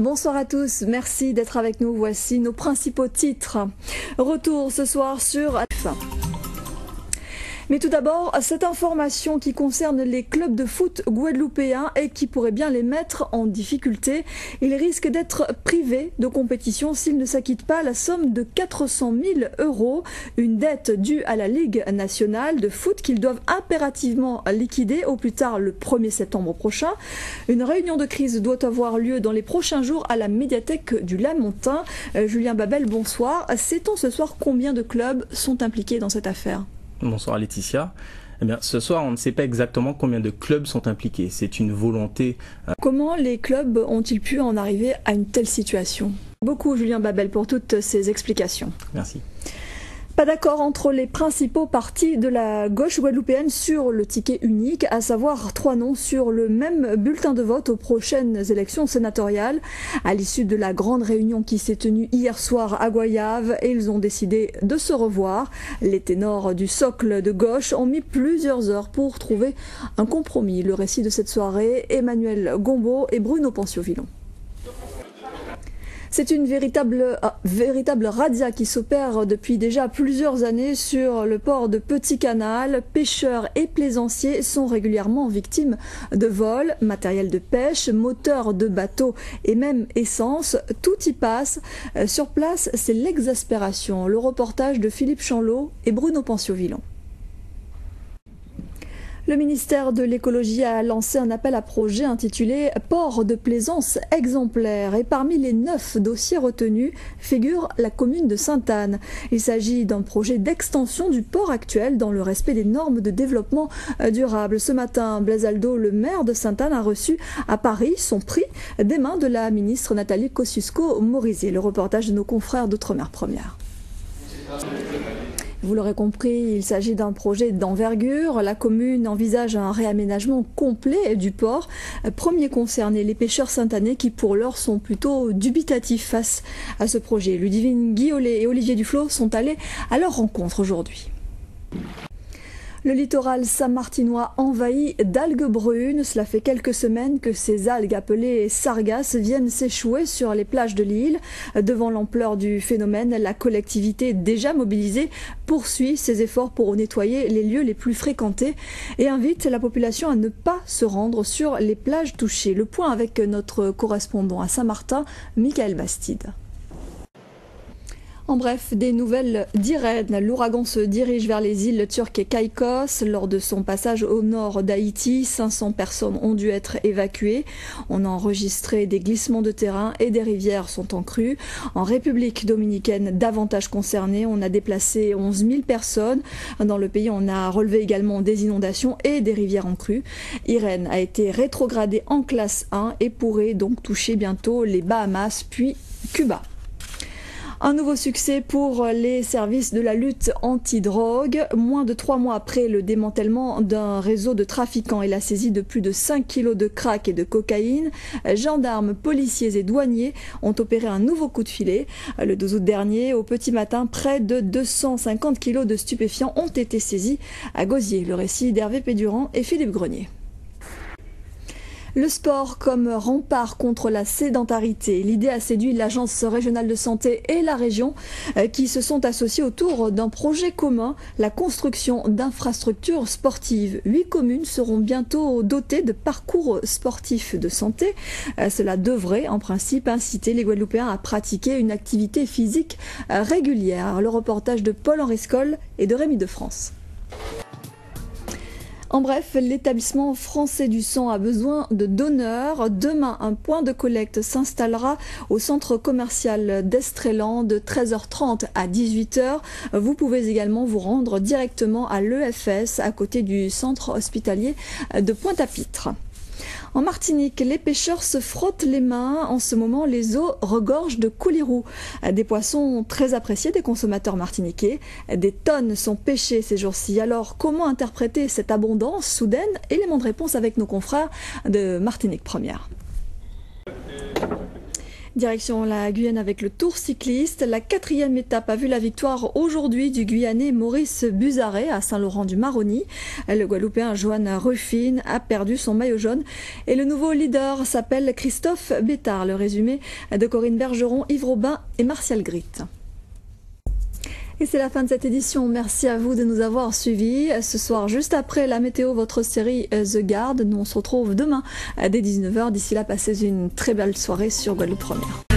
Bonsoir à tous, merci d'être avec nous. Voici nos principaux titres. Retour ce soir sur F1. Mais tout d'abord, cette information qui concerne les clubs de foot guadeloupéens et qui pourrait bien les mettre en difficulté. Ils risquent d'être privés de compétition s'ils ne s'acquittent pas la somme de 400 000 €, une dette due à la Ligue nationale de foot qu'ils doivent impérativement liquider au plus tard le 1er septembre prochain. Une réunion de crise doit avoir lieu dans les prochains jours à la médiathèque du Lamentin. Julien Babel, bonsoir. Sait-on ce soir combien de clubs sont impliqués dans cette affaire ? Bonsoir Laetitia. Eh bien, ce soir, on ne sait pas exactement combien de clubs sont impliqués. C'est une volonté. Comment les clubs ont-ils pu en arriver à une telle situation ? Beaucoup Julien Babel pour toutes ces explications. Merci. Pas d'accord entre les principaux partis de la gauche guadeloupéenne sur le ticket unique, à savoir 3 noms sur le même bulletin de vote aux prochaines élections sénatoriales. À l'issue de la grande réunion qui s'est tenue hier soir à Goyave, ils ont décidé de se revoir. Les ténors du socle de gauche ont mis plusieurs heures pour trouver un compromis. Le récit de cette soirée, Emmanuel Gombeau et Bruno Panciovillon. C'est une véritable razzia qui s'opère depuis déjà plusieurs années sur le port de Petit Canal. Pêcheurs et plaisanciers sont régulièrement victimes de vols, matériel de pêche, moteurs de bateaux et même essence. Tout y passe. Sur place, c'est l'exaspération. Le reportage de Philippe Chanlot et Bruno Panciovillon. Le ministère de l'écologie a lancé un appel à projet intitulé « Port de plaisance exemplaire » et parmi les 9 dossiers retenus figure la commune de Sainte-Anne. Il s'agit d'un projet d'extension du port actuel dans le respect des normes de développement durable. Ce matin, Blaise Aldo, le maire de Sainte-Anne, a reçu à Paris son prix des mains de la ministre Nathalie Kosciusko-Morizet. Le reportage de nos confrères d'Outre-mer Première. Vous l'aurez compris, il s'agit d'un projet d'envergure. La commune envisage un réaménagement complet du port. Premiers concernés, les pêcheurs saintanais qui pour l'heure sont plutôt dubitatifs face à ce projet. Ludivine Guillolet et Olivier Duflot sont allés à leur rencontre aujourd'hui. Le littoral saint-martinois envahi d'algues brunes. Cela fait quelques semaines que ces algues appelées sargasses viennent s'échouer sur les plages de l'île. Devant l'ampleur du phénomène, la collectivité déjà mobilisée poursuit ses efforts pour nettoyer les lieux les plus fréquentés et invite la population à ne pas se rendre sur les plages touchées. Le point avec notre correspondant à Saint-Martin, Michael Bastide. En bref, des nouvelles d'Irène. L'ouragan se dirige vers les îles turques et Caïcos. Lors de son passage au nord d'Haïti, 500 personnes ont dû être évacuées. On a enregistré des glissements de terrain et des rivières sont en crue. En République dominicaine, davantage concernée, on a déplacé 11 000 personnes. Dans le pays, on a relevé également des inondations et des rivières en crue. Irène a été rétrogradée en classe 1 et pourrait donc toucher bientôt les Bahamas puis Cuba. Un nouveau succès pour les services de la lutte anti-drogue. Moins de 3 mois après le démantèlement d'un réseau de trafiquants et la saisie de plus de 5 kilos de crack et de cocaïne, gendarmes, policiers et douaniers ont opéré un nouveau coup de filet. Le 12 août dernier, au petit matin, près de 250 kilos de stupéfiants ont été saisis à Gosier. Le récit d'Hervé Pédurand et Philippe Grenier. Le sport comme rempart contre la sédentarité. L'idée a séduit l'Agence régionale de santé et la région qui se sont associés autour d'un projet commun, la construction d'infrastructures sportives. 8 communes seront bientôt dotées de parcours sportifs de santé. Cela devrait en principe inciter les Guadeloupéens à pratiquer une activité physique régulière. Le reportage de Paul-Henri Scoll et de Rémi de France. En bref, l'établissement français du sang a besoin de donneurs. Demain, un point de collecte s'installera au centre commercial d'Estréland de 13h30 à 18h. Vous pouvez également vous rendre directement à l'EFS à côté du centre hospitalier de Pointe-à-Pitre. En Martinique, les pêcheurs se frottent les mains. En ce moment, les eaux regorgent de coulirous, des poissons très appréciés des consommateurs martiniquais. Des tonnes sont pêchées ces jours-ci. Alors, comment interpréter cette abondance soudaine? Élément de réponse avec nos confrères de Martinique Première. Direction la Guyane avec le Tour cycliste. La 4e étape a vu la victoire aujourd'hui du Guyanais Maurice Buzarret à Saint-Laurent-du-Maroni. Le Guadeloupéen Johan Ruffin a perdu son maillot jaune et le nouveau leader s'appelle Christophe Bétard. Le résumé de Corinne Bergeron, Yves Robin et Martial Grit. Et c'est la fin de cette édition. Merci à vous de nous avoir suivis. Ce soir, juste après la météo, votre série The Guard. Nous, on se retrouve demain dès 19h. D'ici là, passez une très belle soirée sur Guadeloupe Première.